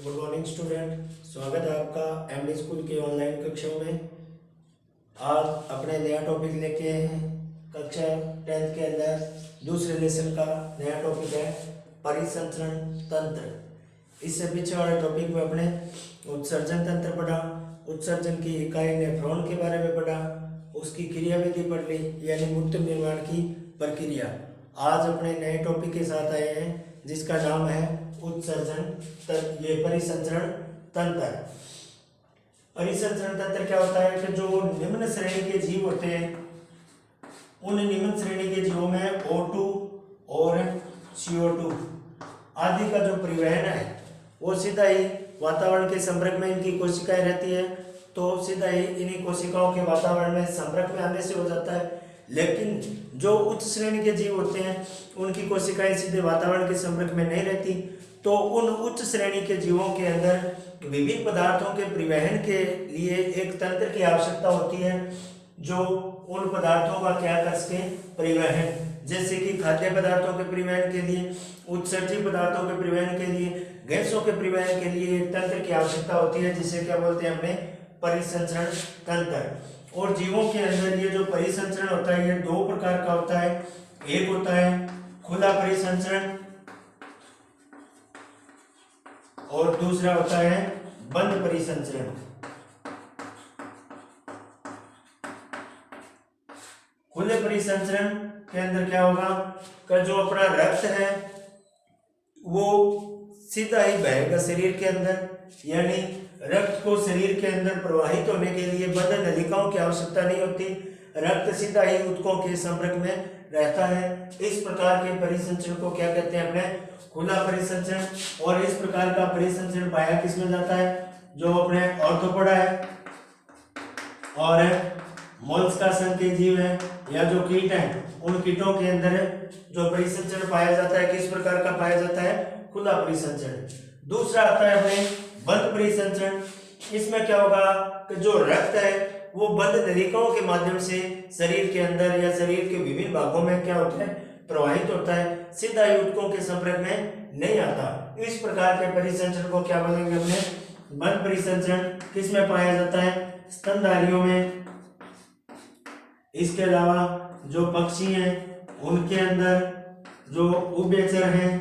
Good morning student, स्वागत है आपका एमडी स्कूल के ऑनलाइन कक्षाओं में। आज अपने नया टॉपिक लेके आए हैं। कक्षा 10th के अंदर दूसरे लेसन का नया टॉपिक है परिसंचरण तंत्र। इससे पीछे वाले टॉपिक में अपने उत्सर्जन तंत्र पढ़ा, उत्सर्जन की इकाई नेफ्रॉन के बारे में पढ़ा, उसकी क्रियाविधि पढ़ ली, यानी मूत्र निर्माण की प्रक्रिया। आज अपने नए टॉपिक के साथ आए हैं जिसका नाम है उत्सर्जन ये परिसंचरण तंत्र। परिसंचरण तंत्र क्या होता है कि जो निम्न श्रेणी के जीव होते हैं उन निम्न श्रेणी के जीवों में O2 और CO2 आदि का जो परिवहन है वो सीधा ही वातावरण के संपर्क में इनकी कोशिकाएं रहती है, तो सीधा ही इन्हीं कोशिकाओं के वातावरण में संपर्क में आने से हो जाता है। लेकिन जो उच्च श्रेणी के जीव होते हैं उनकी कोशिकाएं सीधे वातावरण के संपर्क में नहीं रहती, तो उन उच्च श्रेणी के जीवों के अंदर विभिन्न पदार्थों के परिवहन के लिए एक तंत्र की आवश्यकता होती है जो उन पदार्थों का क्या कर सके, परिवहन। जैसे कि खाद्य पदार्थों के परिवहन के लिए, उत्सर्जित पदार्थों के परिवहन के लिए, गैसों के परिवहन के लिए एक तंत्र की आवश्यकता होती है जिसे क्या बोलते हैं अपने परिसंचरण तंत्र। और जीवों के अंदर ये जो परिसंचरण होता है ये दो प्रकार का होता है। एक होता है खुला परिसंचरण और दूसरा होता है बंद परिसंचरण। खुले परिसंचरण के अंदर क्या होगा कि जो अपना रक्त है वो सीधा ही बहेगा शरीर के अंदर, यानी रक्त को शरीर के अंदर प्रवाहित होने के लिए बंद नलिकाओं की आवश्यकता नहीं होती, रक्त सीधा ही ऊतकों के संपर्क में रहता है। इस प्रकार के परिसंचरण को क्या कहते हैं अपने खुला परिसंचरण। और इस प्रकार का परिसंचरण पाया किसमें जाता है, जो अपने ऑर्थोपोडा है और मोलस्का संघ के जीव है या जो कीट हैं उन कीटों के अंदर जो परिसंचरण पाया जाता है किस प्रकार का पाया जाता है, खुला परिसंचरण। दूसरा आता है अपने बंद परिसंचरण। इसमें क्या होगा कि जो रक्त है वो बंद नलिकाओं के माध्यम से शरीर के अंदर या शरीर के विभिन्न भागों में क्या होता है, प्रवाहित होता है, सीधा ही ऊतकों के संपर्क में नहीं आता। इस प्रकार के परिसंचरण को क्या बोलेंगे अपने बंद परिसंचरण। किसमें पाया जाता है, स्तनधारियों में। इसके अलावा जो पक्षी हैं उनके अंदर, जो उभयचर हैं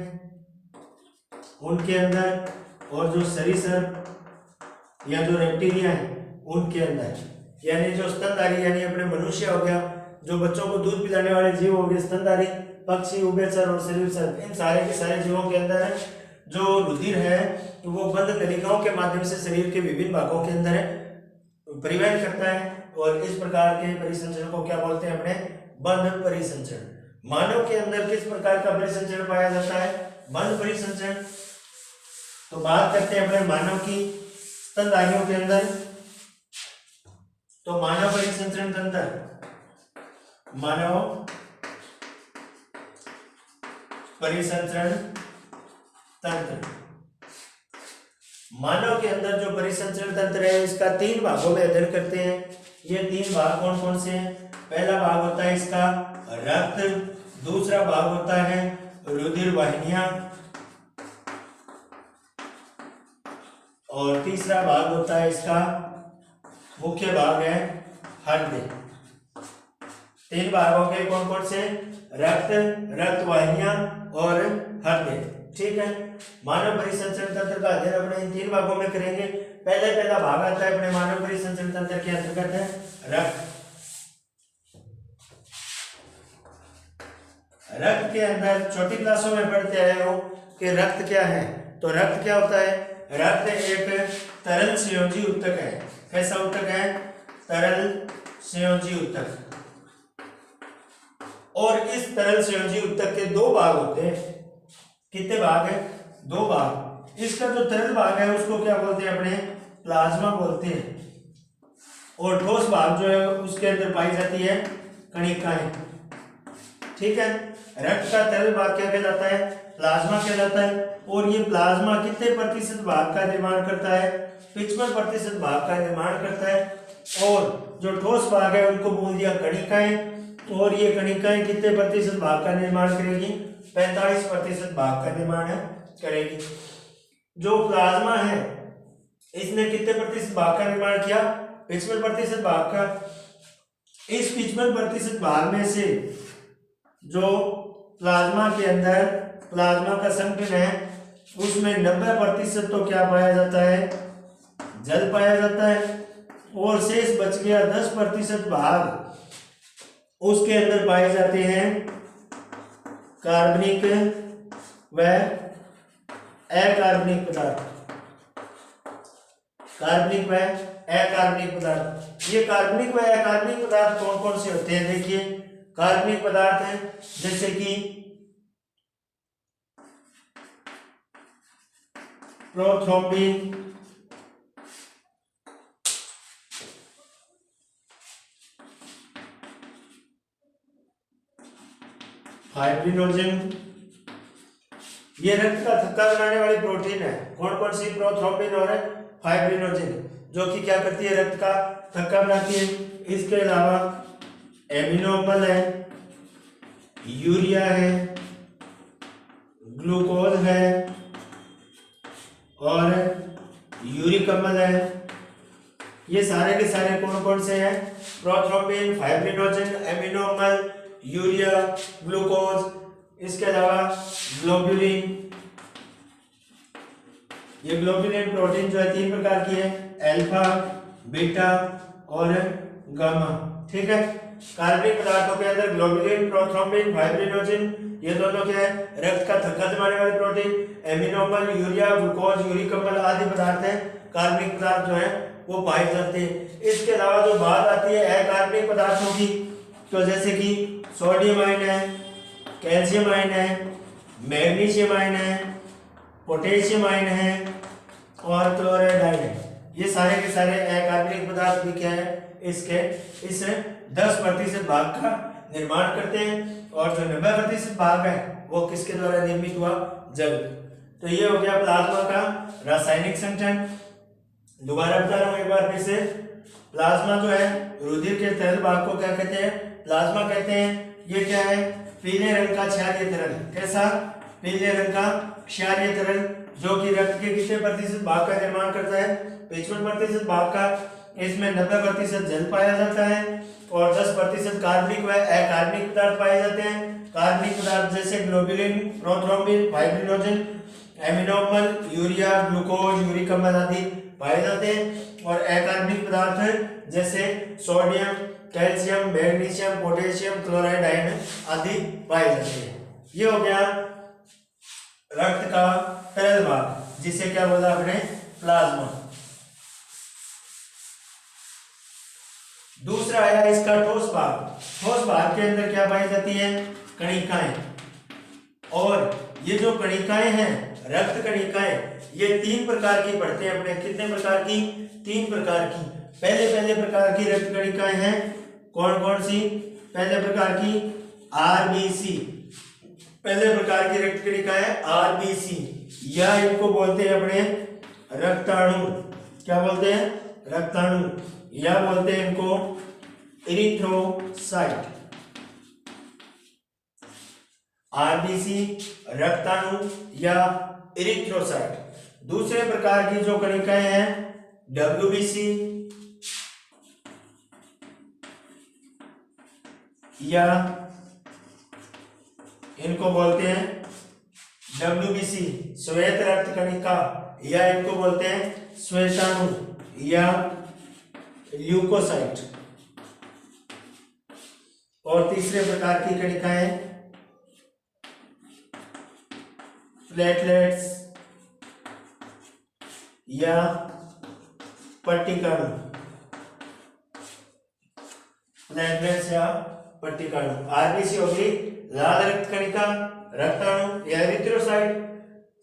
उनके अंदर, और जो सरीसृप या जो रेप्टिलिया हैं उनके अंदर। यानी जो स्तनधारी यानी अपने मनुष्य हो गया, जो बच्चों को दूध पिलाने वाले जीव हो गए स्तनधारी, पक्षी, उभयचर और सरीसृप, इन सारे के सारे जीवों के अंदर जो रुधिर है तो वो बंद नलिकाओं के माध्यम से शरीर के विभिन्न भागों के अंदर परिवहन करता है। और इस प्रकार के परिसंचरण को क्या बोलते हैं अपने बंद परिसंचरण। मानव के अंदर किस प्रकार का परिसंचरण पाया जाता है, बंद परिसंचरण। तो बात करते हैं अपने मानव की स्तनधारियों के अंदर। तो मानव परिसंचरण तंत्र, मानव परिसंचरण तंत्र। मानव के अंदर जो परिसंचरण तंत्र है इसका 3 भागों में अध्ययन करते हैं। ये 3 भाग कौन कौन से हैं? पहला भाग होता है इसका रक्त, दूसरा भाग होता है रुधिर वाहिनियां और तीसरा भाग होता है इसका मुख्य भाग है हृदय। 3 भागों के कौन कौन से? रक्त, रक्त वाहिनियां और हृदय। ठीक है, मानव परिसंचरण तंत्र का अध्ययन अपने इन 3 भागों में करेंगे। पहला भाग आता है अपने मानव परिसंचरण तंत्र के अंतर्गत है रक्त। रक्त के अंदर छोटी क्लासों में पढ़ते आए हो कि रक्त क्या है। तो रक्त क्या होता है? रक्त एक तरल संयोजी ऊतक है। कैसा ऊतक है? तरल संयोजी ऊतक। और इस तरल संयोजी ऊतक के 2 भाग होते हैं। कितने भाग है? 2 भाग। इसका जो तरल भाग है उसको क्या बोलते हैं अपने प्लाज्मा बोलते हैं, और ठोस भाग जो है उसके अंदर पाई जाती है कणिकाएं। ठीक है, रक्त का तरल भाग क्या कहलाता है? प्लाज्मा कहलाता है। और ये प्लाज्मा कितने प्रतिशत भाग का निर्माण करता है? 55% भाग का निर्माण करता है। और जो ठोस भाग है उनको बोल दिया कणिकाएं, और ये कणिकाएं कितने प्रतिशत भाग का निर्माण करेगी? 45% भाग का निर्माण करेगी। जो प्लाज्मा है इसने कितने प्रतिशत भाग का निर्माण किया? 55% भाग का। इस 55% भाग में से जो प्लाज्मा के अंदर प्लाज्मा का संघटन है उसमें 90% तो क्या पाया जाता है? जल पाया जाता है, और शेष बच गया 10% भाग उसके अंदर पाए जाते हैं कार्बनिक व अकार्बनिक पदार्थ। कार्बनिक व अकार्बनिक पदार्थ। ये कार्बनिक व अकार्बनिक पदार्थ कौन कौन से होते हैं? देखिए, कार्बनिक पदार्थ हैं जैसे कि प्रोथ्रोम्बिन, फाइब्रिनोजन, ये रक्त का थक्का बनाने वाली प्रोटीन है। कौन कौन सी? प्रोथ्रोम्बिन और फाइब्रिनोजन, जो कि क्या करती है? रक्त का थक्का बनाती है। इसके अलावा एमिनो अम्ल है, यूरिया है, ग्लूकोज है और यूरिक अम्ल है। ये सारे के सारे कौन कौन से हैं? प्रोथ्रोम्बिन, फाइब्रिनोजन, एमिनो अम्ल, यूरिया, ग्लूकोज, इसके अलावा ग्लोबुलिन। ये ग्लोबुलिन प्रोटीन जो है 3 प्रकार की है, अल्फा, बीटा और गामा। ठीक है। कार्बनिक पदार्थों के अंदर ग्लोबुलिन, प्रोथ्रोम्बिन, फाइब्रिनोजन, ये दोनों क्या है? रक्त का थक्का जमाने वाले प्रोटीन। एमिनो अम्ल, यूरिया, ग्लूकोज, यूरिक अम्ल आदि पदार्थ है, कार्बनिक पदार्थ जो है वो पाए जाते हैं। इसके अलावा जो बात आती है अकार्बनिक पदार्थों की, तो जैसे कि सोडियम आयन है, कैल्शियम आयन है, मैग्नीशियम आयन है, पोटेशियम आयन है और क्लोराइड आयन है। ये सारे के सारे अकार्बनिक पदार्थ भी क्या है? इस 10% भाग का निर्माण करते हैं, और जो 90% भाग है वो किसके द्वारा निर्मित हुआ? जल। तो ये हो गया प्लाज्मा का रासायनिक संगठन। दोबारा बता रहा हूं एक बार फिर से, प्लाज्मा जो है रुधिर के तरल भाग को क्या कहते हैं? प्लाज्मा कहते हैं। ये क्या है? पीले रंग का क्षारीय तरल। कैसा? पीले रंग का क्षारीय तरल, जो कि रक्त के कितने प्रतिशत भाग का निर्माण करता है? 55% भाग का। इसमें 90% जल पाया जाता है और 10% कार्बनिक व अकार्बनिक पदार्थ पाए जाते हैं। कार्बनिक पदार्थ जैसे ग्लोबुलिन, प्रोथ्रोम्बिन, फाइब्रिनोजन, एमिनो अम्ल, यूरिया, ग्लूकोज, यूरिक अम्ल आदि पाए जाते हैं। और अकार्बनिक पदार्थ जैसे sodium, calcium, magnesium, potassium, chloride ion आदि पाए जाते हैं। ये हो गया रक्त का तरल भाग, जिसे क्या बोला आपने? प्लाज्मा। दूसरा आया इसका ठोस भाग। ठोस भाग के अंदर क्या पाई जाती है? कणिकाएं। और ये जो कणिकाएं हैं, रक्त कणिकाएं, ये 3 प्रकार की पढ़ते हैं अपने। कितने प्रकार की? 3 प्रकार की। पहले प्रकार की रक्त कणिकाएं हैं कौन कौन सी? पहले प्रकार की आरबीसी। पहले प्रकार की रक्त कणिकाएं आरबीसी, या इनको बोलते हैं अपने रक्ताणु। क्या बोलते हैं? रक्ताणु, या बोलते हैं इनको इरिथ्रोसाइट। आरबीसी, रक्ताणु या इरिथ्रोसाइट। दूसरे प्रकार की जो कणिकाएं हैं डब्ल्यूबीसी, या इनको बोलते हैं डब्ल्यूबीसी श्वेत रक्त कणिका, या इनको बोलते हैं श्वेताणु या ल्यूकोसाइट। और तीसरे प्रकार की कणिकाएं प्लेटलेट्स या पट्टिकाणु। प्लेटलेट्स या पट्टिकाणु। आरबीसी होगी लाल रक्त कणिका, रक्ताणु या एरिथ्रोसाइट।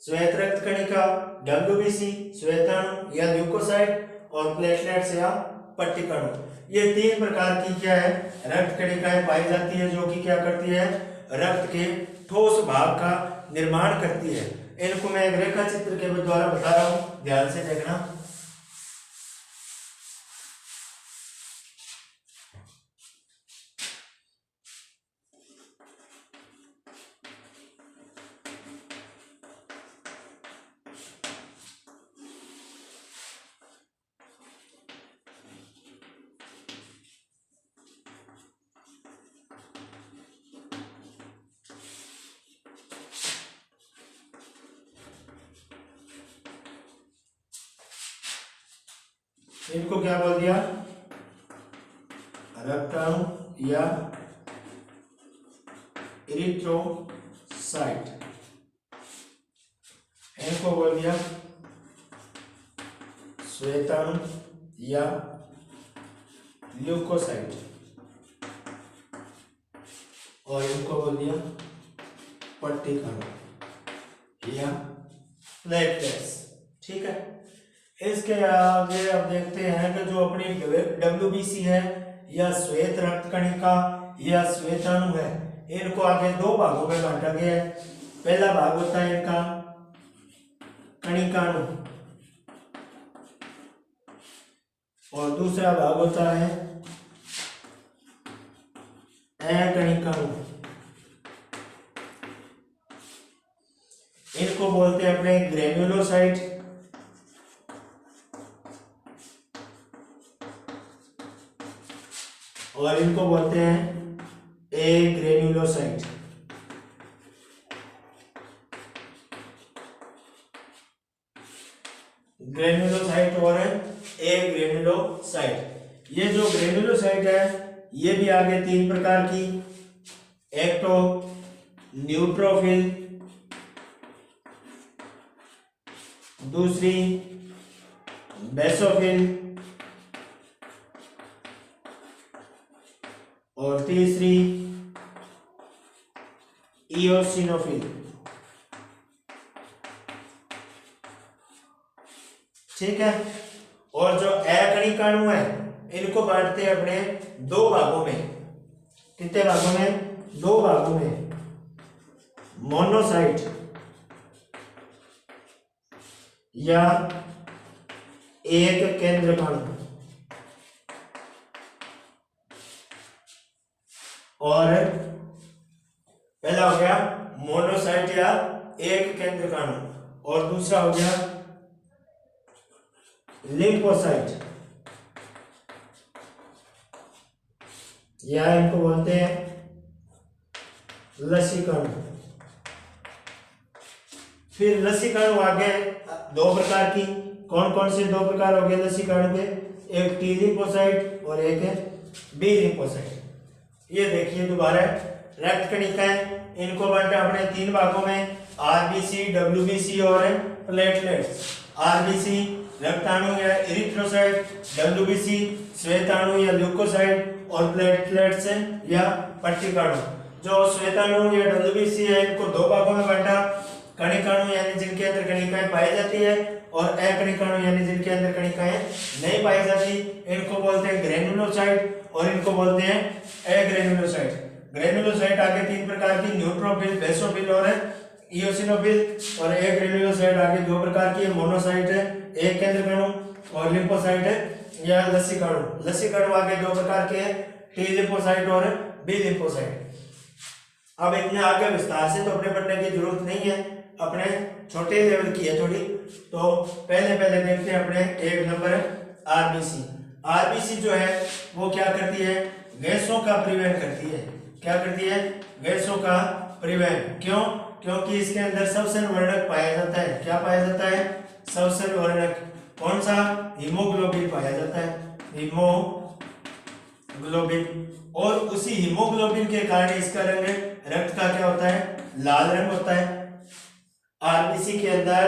श्वेत रक्त कणिका डब्ल्यूबीसी, श्वेताणु या ल्यूकोसाइट। और प्लेटलेट्स या पट्टिकाणु। ये 3 प्रकार की क्या है? रक्त कणिकाएं पाई जाती है, जो कि क्या करती है? रक्त के ठोस भाग का निर्माण करती है। इनको मैं एक रेखा चित्र के द्वारा बता रहा हूं, ध्यान से देखना। इनको क्या बोल दिया, रक्ताणु या इरिथ्रोसाइट, इनको बोल दिया श्वेताणु या ल्यूकोसाइट, और इनको बोल दिया पट्टिकाणु या प्लेटलेट्स। ठीक है, इसके आगे अब देखते हैं कि जो अपनी WBC है या श्वेत रक्त कणिका या श्वेताणु है, इनको आगे दो भागों में बांटा गया है। पहला भाग होता है इनका कणिकाणु और दूसरा भाग होता है अकणिकाणु। इनको बोलते हैं अपने ग्रेन्युलोसाइट और इनको बोलते हैं एग्रेन्युलोसाइट। ग्रेन्युलोसाइट और एग्रेन्युलोसाइट। ये जो ग्रेन्युलोसाइट है ये भी आगे तीन प्रकार की, एक तो न्यूट्रोफिल, दूसरी बेसोफिल और तीसरी इओसिनोफिल। ठीक है, और जो अकणिकाणु है इनको बांटते हैं अपने दो भागों में। कितने भागों में? दो भागों में, मोनोसाइट या एक केंद्रकाणु और पहला हो गया मोनोसाइट या एक केंद्रकाणु और दूसरा हो गया लिम्फोसाइट या इनको बोलते हैं लसीकाणु। फिर लसीकाणु आगे दो प्रकार की, कौन कौन से दो प्रकार हो गए लसीकाणु के? एक टी लिम्फोसाइट और एक बी लिम्फोसाइट। ये देखिए दोबारा रक्त कणिकाएं, इनको बांटा अपने तीन भागों में, आरबीसी, डब्ल्यूबीसी और प्लेटलेट्स। आरबीसी रक्ताणु या इरिथ्रोसाइट, डब्ल्यूबीसी श्वेताणु या ल्यूकोसाइट और प्लेटलेट्स या पट्टिकाणु। जो श्वेताणु या डब्ल्यूबीसी है इनको दो भागों में बांटा, कणिकाणु यानी जिनके अंदर कणिकाएं पाई जाती है और अकणिकाणु यानी जिनके अंदर कणिकाएं नहीं पाई जाती, इनको बोलते हैं ग्रेन्युलोसाइट और इनको बोलते हैं एग्रेन्युलोसाइट। ग्रेन्युलोसाइट आगे तीन प्रकार की, न्यूट्रोफिल, बेसोफिल और इओसिनोफिल, और एग्रेन्युलोसाइट आगे दो प्रकार की, मोनोसाइट है एक केंद्रकाणु और लिम्फोसाइट है या लसीकाणु। लसीकाणु आगे दो प्रकार के हैं, टी लिम्फोसाइट और बी लिम्फोसाइट। अब इतने आगे विस्तार से तो अपने पढ़ने की जरूरत नहीं है, अपने छोटे लेवल की है थोड़ी, तो पहले देखते हैं अपने एक नंबर आरबीसी। आरबीसी जो है वो क्या करती है? गैसों का परिवहन करती है। क्या करती है? गैसों का परिवहन। क्यों? क्योंकि इसके अंदर श्वसन वर्णक पाया जाता है। क्या पाया जाता है? श्वसन वर्णक। कौन सा? हीमोग्लोबिन पाया जाता है, हीमोग्लोबिन। और उसी हीमोग्लोबिन के कारण इसका रंग रक्त का क्या होता है? लाल रंग होता है। आरबीसी के अंदर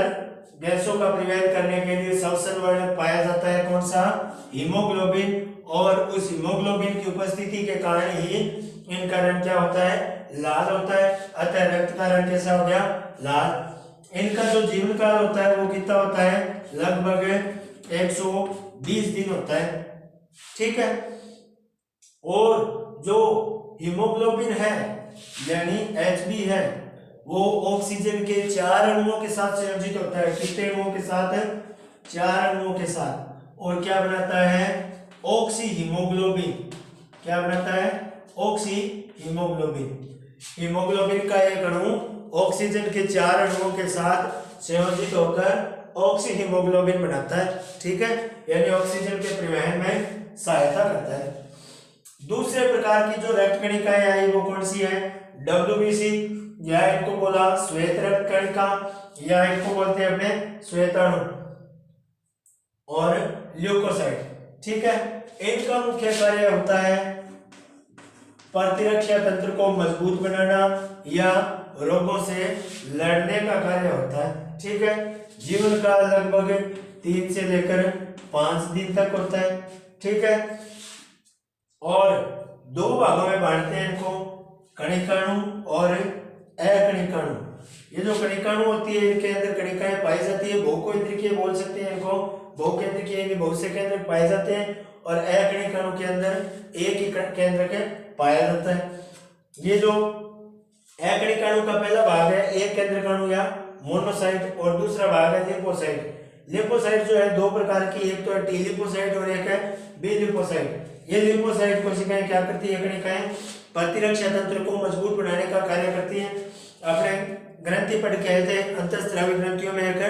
गैसों का परिवहन करने के लिए श्वसन वर्णक पाया जाता है, कौन सा? हीमोग्लोबिन। और उस हीमोग्लोबिन की उपस्थिति के कारण ही इनका रंग क्या होता है? लाल होता है। अतः रक्त का रंग कैसा हो गया? लाल। इनका जो जीवन काल होता है वो कितना होता है? लगभग 120 दिन होता है। ठीक है, और जो हीमोग्लोबिन है यानी Hb है वो ऑक्सीजन के 4 अणुओं के साथ संयोजित होता है। कितने अणुओं के साथ? 4 अणुओं के साथ। और क्या बनाता है? Oxy haemoglobin. क्या बनाता है? Oxy haemoglobin. हीमोग्लोबिन का एक अणु ऑक्सीजन के 4 अणुओं के साथ संयोजित होकर ऑक्सी हीमोग्लोबिन बनाता है। ठीक है, यानी ऑक्सीजन के परिवहन में सहायता करता है। दूसरे प्रकार की जो रक्त कणिकाएं आई वो कौन सी है? डब्ल्यूबीसी, या इनको बोला श्वेत रक्त कणिका, या इनको बोलते हैं अपने श्वेताणु, और ल्यूकोसाइट। ठीक है। इनका मुख्य कार्य होता है प्रतिरक्षा तंत्र को मजबूत बनाना या रोगों से लड़ने का कार्य होता है। ठीक है। जीवन काल लगभग 3 से लेकर 5 दिन तक होता है। ठीक है। और 2 भागों में बांटते हैं इनको, कणिकाणु और अकणिकाणु। ये जो कणिकाणु होती है इनके अंदर कणिकाएं पाई जाती है, बहुकेंद्रिकीय बोल सकते हैं इनको, बहुकेंद्रिकीय यानी बहुत से केंद्रक पाए जाते हैं, और अकणिकाणु के अंदर एक ही केंद्रक पाया जाता है। ये जो अकणिकाणु का पहला भाग है एक केंद्रकाणु या मोनोसाइट, और दूसरा भाग है लिपोसाइट। लिपोसाइट जो है 2 प्रकार की, एक तो है टी लिपोसाइट और एक है बी लिपोसाइट। ये लिपोसाइट कोशिकाएं क्या करती है, कणिकाएं प्रतिरक्षा तंत्र को मजबूत बनाने का कार्य करती हैं। अपने ग्रंथि पढ़ के आए थे, अंतःस्रावी ग्रंथियों में एक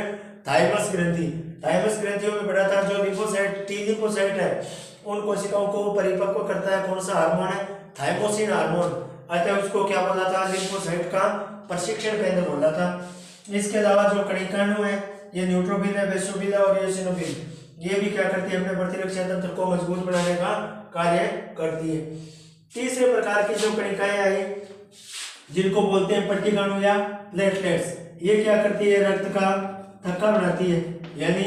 थाइमस ग्रंथि, थाइमस ग्रंथियों में पढ़ा था। जो लिपोसाइट टी लिपोसाइट है उन कोशिकाओं को परिपक्व करता है कौन सा हार्मोन है, थाइमोसिन हार्मोन। अतः उसको क्या बोला था, लिपोसाइट का प्रशिक्षण केंद्र बोला था। इसके अलावा जो कणिकाणु है ये न्यूट्रोफिल है, बेसोफिल है और एसिनोफिल, ये भी क्या करती है, अपने प्रतिरक्षा तंत्र को मजबूत बनाने का कार्य करती है। तीसरे प्रकार की जो कणिकाएं आई जिनको बोलते हैं पट्टिकाणु या प्लेटलेट्स, ये क्या करती है, रक्त का थक्का बनाती है। यानी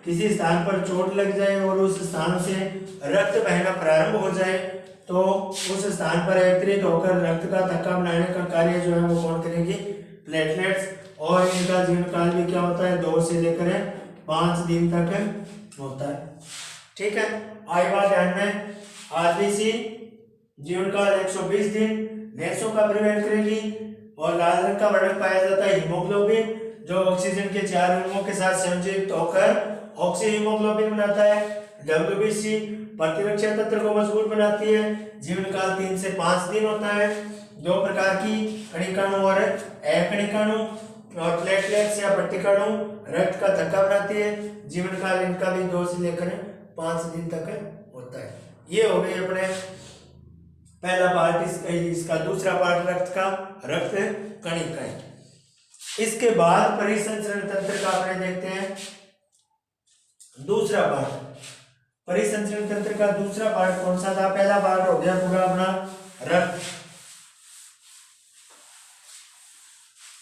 किसी स्थान पर चोट लग जाए और उस स्थान से रक्त बहना प्रारंभ हो जाए तो उस स्थान पर एकत्रित होकर रक्त का थक्का बनाने का कार्य जो है वो कौन करेगी, प्लेटलेट्स। और इनका जीवन काल भी क्या होता है, 2 से लेकर 5 दिन तक होता है। ठीक है। आई बात ध्यान में, आरबीसी जीवन काल 120 दिन, गैसों का परिवहन करेगी। और लाल रंग का वर्णक पाया जाता है हीमोग्लोबिन, जो ऑक्सीजन के 4 अणुओं के साथ संयोजित होकर ऑक्सी हीमोग्लोबिन बनाता है। डब्ल्यूबीसी प्रतिरक्षा तंत्र को मजबूत बनाती है। जीवन काल 3 से 5 दिन होता है। 2 प्रकार की कणिकाणु और अकणिकाणु, और प्लेटलेट्स या पट्टिकाणु रक्त का थक्का बनाती है। जीवन काल इनका भी 2 से लेकर 5 दिन तक होता है। ये हो गई अपने पहला पार्ट इसका। दूसरा पार्ट रक्त का, रक्त कणिकाएं। इसके बाद परिसंचरण तंत्र का अपने देखते हैं दूसरा पार्ट। परिसंचरण तंत्र का दूसरा पार्ट कौन सा था, पहला पार्ट हो गया पूरा अपना रक्त।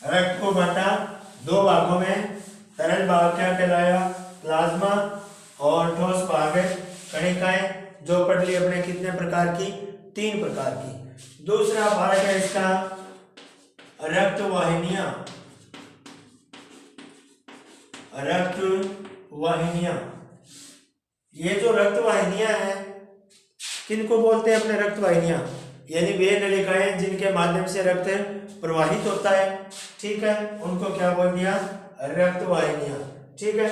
रक्त को बांटा 2 भागों में, तरल भाग क्या कहलाया, प्लाज्मा, और ठोस भाग कणिकाएं, जो पढ़ ली अपने कितने प्रकार की, 3 प्रकार की। दूसरा पार्ट है इसका रक्त वाहिनियां। रक्त वाहिनियां, ये जो रक्त वाहिनियां हैं किनको बोलते हैं, अपने रक्त वाहिनियां, यानी वे नलिकाएं जिनके माध्यम से रक्त प्रवाहित होता है। ठीक है, उनको क्या बोल दिया, रक्त वाहिनियां। ठीक है।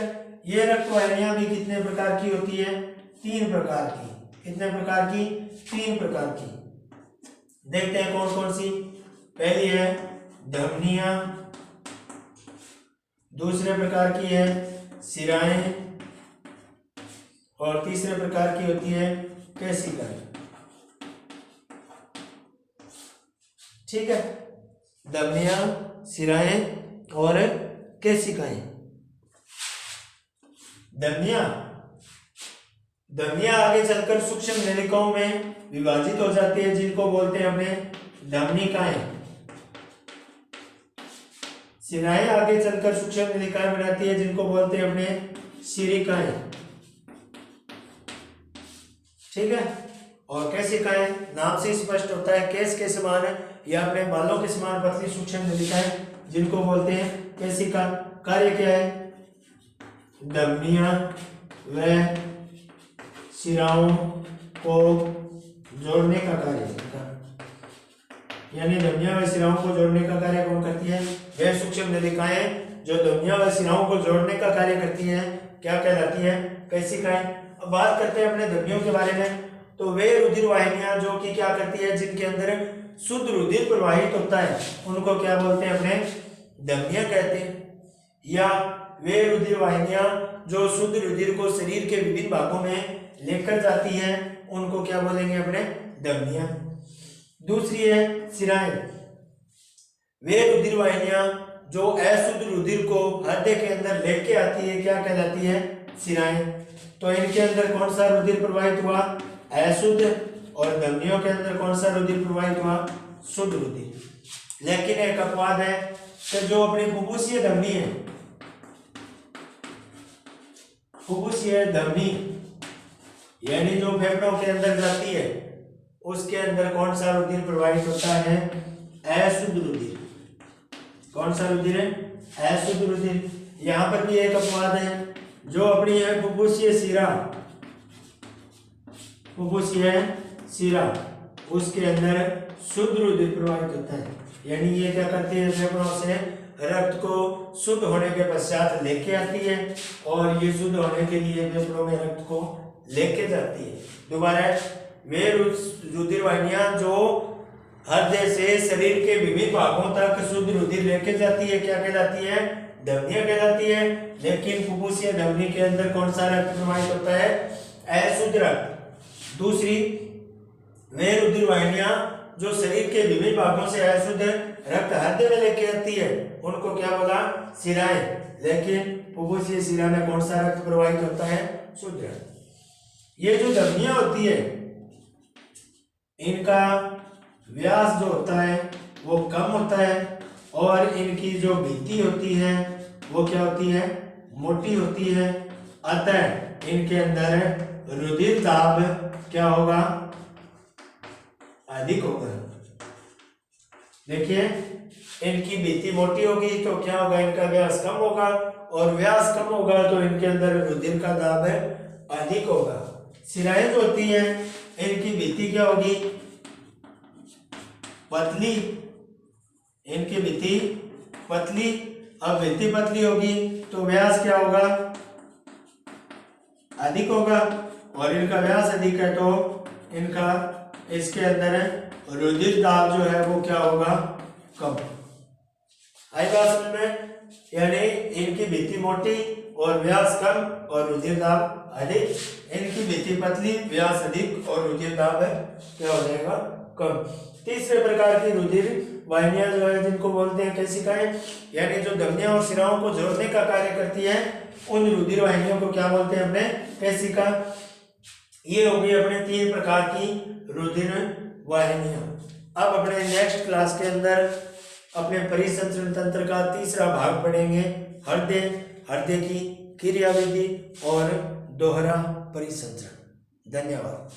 ये रक्त वाहिनियां भी कितने प्रकार की होती है, 3 प्रकार की। कितने प्रकार की, 3 प्रकार की। देखते हैं कौन कौन सी। पहली है धमनियां, दूसरे प्रकार की है शिराएं, और तीसरे प्रकार की होती है केशिकाएं। ठीक है, धमनियां, शिराएं और केशिकाएं। धमनियां आगे चलकर सूक्ष्म नलिकाओं में विभाजित हो जाती है जिनको बोलते हैं अपने धमनिकाएं। शिराएं आगे चलकर सूक्ष्म नलिकाएं बनाती है जिनको बोलते हैं अपने शिरिकाएं। ठीक है। और केशिकाएं नाम से स्पष्ट होता है, केश के समान है या अपने बालों के समान पतली सूक्ष्म नलिकाएं जिनको बोलते हैं केशिका। कार्य क्या है, धमनियां व शिराओं को जोड़ने का कार्य, यानी धमनियां व शिराओं को जोड़ने का कार्य कौन करती है, वे सूक्ष्म नलिकाएं जो धमनियां व शिराओं को जोड़ने का कार्य करती हैं क्या कहलाती है, केशिकाएं। अब बात करते हैं अपने धमनियों के बारे में। तो वे रुधिर वाहिनियां जो कि क्या करती है, जिनके अंदर शुद्ध रुधिर प्रवाहित होता है उनको क्या बोलते हैं, अपने धमनियां कहते हैं। या वे रुधिर वाहिनियां जो शुद्ध रुधिर को शरीर के विभिन्न भागों में लेकर जाती हैं उनको क्या बोलेंगे, अपने धमनियां। दूसरी है शिराएं, वे रुधिर वाहिनियां जो अशुद्ध रुधिर को हृदय के अंदर लेके आती है क्या कहलाती है, शिराएं। तो इनके अंदर कौन सा रुधिर प्रवाहित हुआ, अशुद्ध, और धमनियों के अंदर कौन सा रुधिर प्रवाहित हुआ, शुद्ध रुधिर। लेकिन एक अपवाद है कि जो अपनी फुफ्फुसीय धमनी है, फुफ्फुसीय धमनी यानी जो फेफड़ों के अंदर जाती है, उसके अंदर कौन सा रुधिर प्रवाहित होता है, अशुद्ध रुधिर। कौन सा रुधिर है, अशुद्ध रुधिर। यहाँ पर भी एक अपवाद है, जो अपनी है फुफ्फुसीय शिरा, फुफ्फुसीय शिरा, उसके अंदर शुद्ध रुधिर प्रवाहित होता है। यानी ये क्या करती है, फेफड़ों से रक्त को शुद्ध होने के पश्चात लेके आती है, और ये शुद्ध होने के लिए फेफड़ों में रक्त को लेके जाती है। दोबारा, वे रुधिर वाहिनियां जो हृदय से शरीर के विभिन्न भागों तक शुद्ध रुधिर लेके जाती है, क्या कहलाती है, धमनियां कहलाती है। लेकिन फुफ्फुसीय धमनी के अंदर कौन सा रक्त प्रवाहित होता है, अशुद्ध रक्त। दूसरी, वे रुधिर वाहिनियां जो शरीर के विभिन्न भागों से अशुद्ध रक्त हृदय में लेके आती है, उनको क्या बोला, शिराएं। लेकिन फुफ्फुसीय शिरा में कौन सा रक्त प्रवाहित होता है, शुद्ध रक्त। ये जो धमनियां होती है, इनका व्यास जो होता है वो कम होता है, और इनकी जो भित्ति होती है वो क्या होती है, मोटी होती है। अतः इनके अंदर रुधिर दाब क्या होगा, अधिक होगा। देखिए, इनकी भित्ति मोटी होगी तो क्या होगा, इनका व्यास कम होगा, और व्यास कम होगा तो इनके अंदर रुधिर का दाब अधिक होगा। शिराएं जो होती हैं, इनकी भित्ति क्या होगी, पतली, इनकी भित्ति पतली। अब भित्ति पतली होगी तो व्यास क्या होगा, अधिक होगा, और इनका व्यास अधिक है तो इनका इसके अंदर रुधिर दाब जो है वो क्या होगा, कम। आई बात समझ में? यानी इनकी भित्ति मोटी और व्यास कम और रुधिर दाब अधिक, इनकी भित्ति पतली, व्यास अधिक और रुधिर दाब क्या हो जाएगा, कम। तीसरे प्रकार की रुधिर वाहिनियां जो है, जिनको बोलते हैं केशिकाएं, यानी जो धमनियों और शिराओं को जोड़ने का कार्य करती है, उन रुधिर वाहिनियों को क्या बोलते हैं अपने, केशिका। ये हो गई अपने 3 प्रकार की रुधिर वाहिनियां। अब अपने नेक्स्ट क्लास के अंदर अपने परिसंचरण तंत्र का तीसरा भाग पढ़ेंगे, हृदय, हृदय की क्रियाविधि और दोहरा परिसंचरण। धन्यवाद।